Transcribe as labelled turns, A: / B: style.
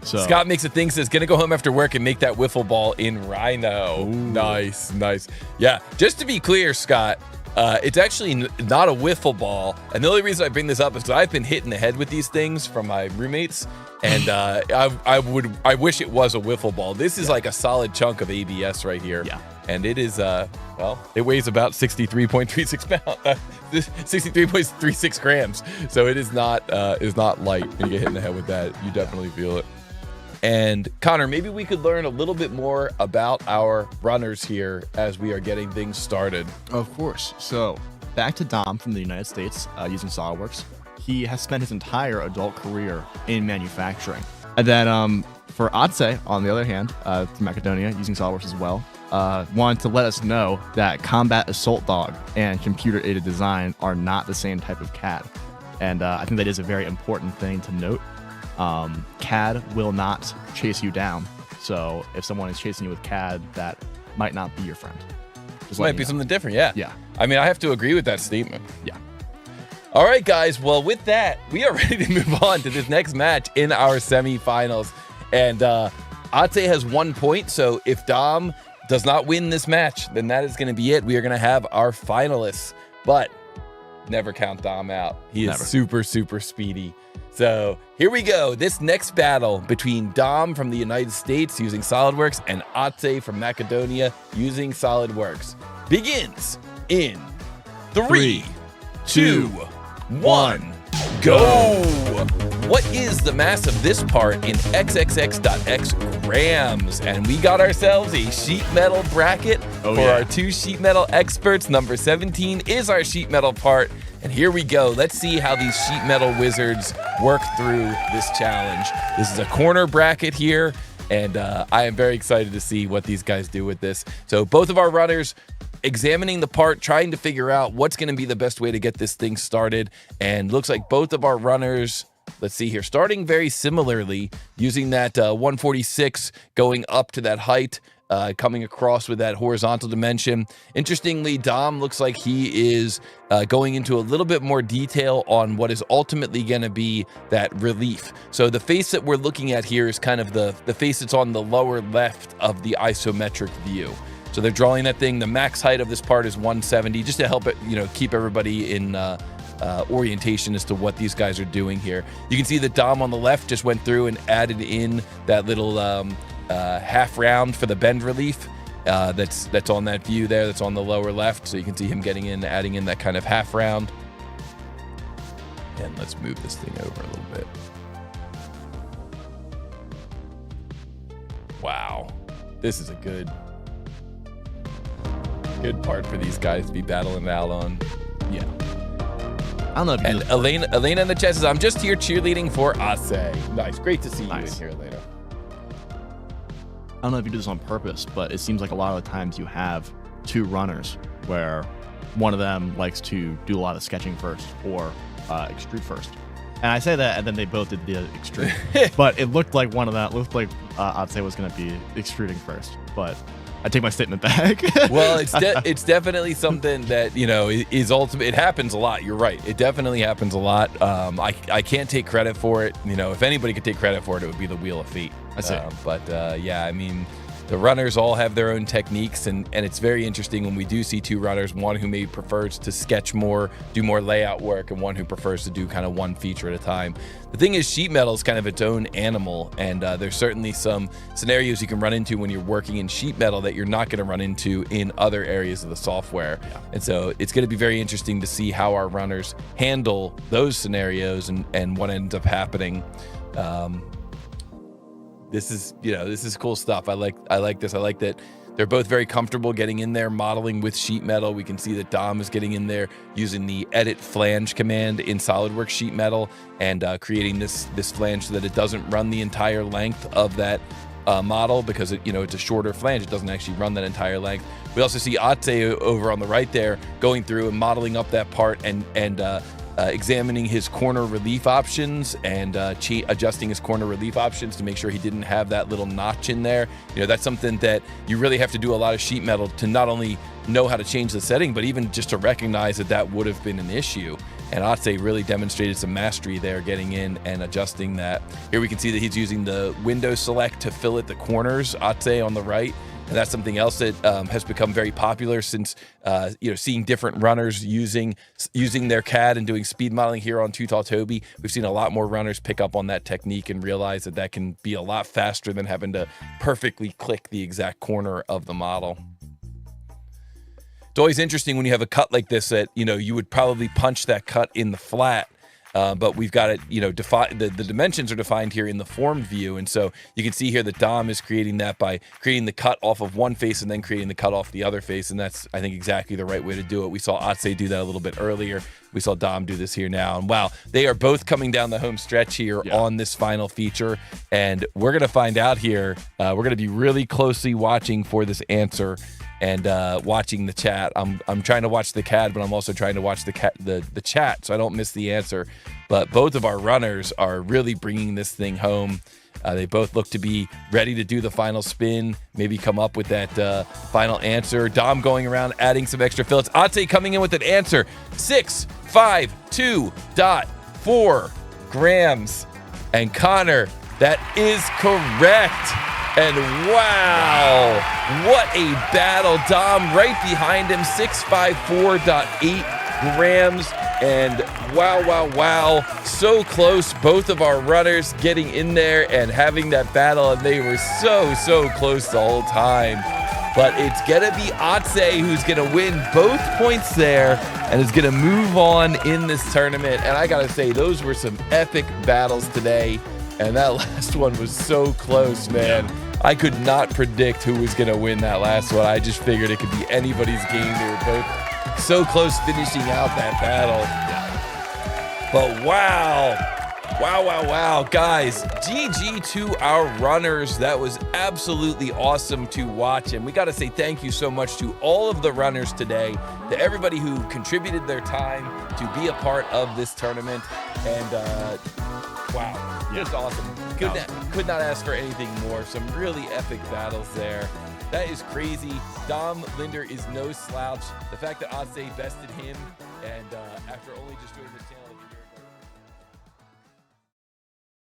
A: So
B: Scott makes a thing, says, gonna go home after work and make that wiffle ball in Rhino. Ooh. Nice. Yeah, just to be clear, Scott, it's actually not a wiffle ball. And the only reason I bring this up is because I've been hit in the head with these things from my roommates. And I wish it was a wiffle ball. This is like a solid chunk of ABS right here. Yeah. And it is, it weighs about 63.36 pounds, 63.36 grams. So it is not light. When you get hit in the head with that, you definitely feel it. And Connor, maybe we could learn a little bit more about our runners here as we are getting things started.
A: Of course. So back to Dom from the United States using SOLIDWORKS. He has spent his entire adult career in manufacturing. And then for Atse, on the other hand, from Macedonia, using SOLIDWORKS as well, wanted to let us know that Combat Assault Dog and computer-aided design are not the same type of CAD. And I think that is a very important thing to note. CAD will not chase you down. So if someone is chasing you with CAD, that might not be your friend.
B: This might be something different, yeah.
A: Yeah.
B: I mean, I have to agree with that statement.
A: Yeah.
B: All right, guys. Well, with that, we are ready to move on to this next match in our semifinals. And Atse has 1 point. So if Dom does not win this match, then that is going to be it. We are going to have our finalists. But never count Dom out. He is super, super speedy. So here we go. This next battle between Dom from the United States using SOLIDWORKS and Atse from Macedonia using SOLIDWORKS begins in 3, 2, 1, go! What is the mass of this part in XXX.X grams? And we got ourselves a sheet metal bracket for our two sheet metal experts. Number 17 is our sheet metal part. And here we go. Let's see how these sheet metal wizards work through this challenge. This is a corner bracket here, and I am very excited to see what these guys do with this. So both of our runners examining the part, trying to figure out what's going to be the best way to get this thing started. And looks like both of our runners, let's see here, starting very similarly, using that 146 going up to that height, coming across with that horizontal dimension. Interestingly, Dom looks like he is going into a little bit more detail on what is ultimately going to be that relief. So the face that we're looking at here is kind of the face that's on the lower left of the isometric view. So they're drawing that thing. The max height of this part is 170, just to help it, keep everybody in orientation as to what these guys are doing here. You can see that Dom on the left just went through and added in that little half round for the bend relief. That's on that view there. That's on the lower left. So you can see him adding in that kind of half round. And let's move this thing over a little bit. Wow, this is a good part for these guys to be battling out on. Yeah.
A: I don't know.
B: And Elena in the chat says, I'm just here cheerleading for Atse. Nice. Great to see you in here, Elena.
A: I don't know if you do this on purpose, but it seems like a lot of the times you have two runners where one of them likes to do a lot of sketching first or extrude first. And I say that, and then they both did the extrude. But it looked like Atse was going to be extruding first. But I take my statement back.
B: Well, it's definitely something that, is ultimate. It happens a lot. You're right. It definitely happens a lot. I can't take credit for it. If anybody could take credit for it, it would be the Wheel of Fate.
A: That's it.
B: Yeah, I mean, the runners all have their own techniques, and it's very interesting when we do see two runners, one who maybe prefers to sketch more, do more layout work, and one who prefers to do kind of one feature at a time. The thing is, sheet metal is kind of its own animal, and there's certainly some scenarios you can run into when you're working in sheet metal that you're not going to run into in other areas of the software. Yeah. And so it's going to be very interesting to see how our runners handle those scenarios and what ends up happening. This is cool stuff. I like this. I like that they're both very comfortable getting in there, modeling with sheet metal. We can see that Dom is getting in there using the edit flange command in SOLIDWORKS sheet metal and creating this flange so that it doesn't run the entire length of that model, because it's a shorter flange. It doesn't actually run that entire length. We also see Atse over on the right there going through and modeling up that part and examining his corner relief options and adjusting his corner relief options to make sure he didn't have that little notch in there. That's something that you really have to do a lot of sheet metal to not only know how to change the setting, but even just to recognize that would have been an issue. And Atse really demonstrated some mastery there, getting in and adjusting that. Here we can see that he's using the window select to fill at the corners, Atse on the right. And that's something else that has become very popular since, seeing different runners using their CAD and doing speed modeling here on Too Tall Toby. We've seen a lot more runners pick up on that technique and realize that that can be a lot faster than having to perfectly click the exact corner of the model. It's always interesting when you have a cut like this that, you would probably punch that cut in the flat. But we've got it, the dimensions are defined here in the formed view. And so you can see here that Dom is creating that by creating the cut off of one face and then creating the cut off the other face. And that's, I think, exactly the right way to do it. We saw Atse do that a little bit earlier. We saw Dom do this here now. And wow, they are both coming down the home stretch here on this final feature. And we're going to find out here. We're going to be really closely watching for this answer and watching the chat. I'm trying to watch the CAD, but I'm also trying to watch the chat so I don't miss the answer. But both of our runners are really bringing this thing home. They both look to be ready to do the final spin, maybe come up with that final answer. Dom going around adding some extra fillets. Atse coming in with an answer, 652.4 grams. And Connor, that is correct. And wow, what a battle. Dom right behind him, 654.8 grams. And wow, so close. Both of our runners getting in there and having that battle, and they were so close the whole time. But it's gonna be Atse who's gonna win both points there and is gonna move on in this tournament. And I gotta say, those were some epic battles today. And that last one was so close, man. I could not predict who was gonna win that last one. I just figured it could be anybody's game. They were both so close finishing out that battle. But wow, guys, GG to our runners. That was absolutely awesome to watch. And we got to say thank you so much to all of the runners today, to everybody who contributed their time to be a part of this tournament. And wow, just awesome. Could not ask for anything more. Some really epic battles there. That is crazy. Dom Linder is no slouch. The fact that Atse bested him, and after only just joining the channel.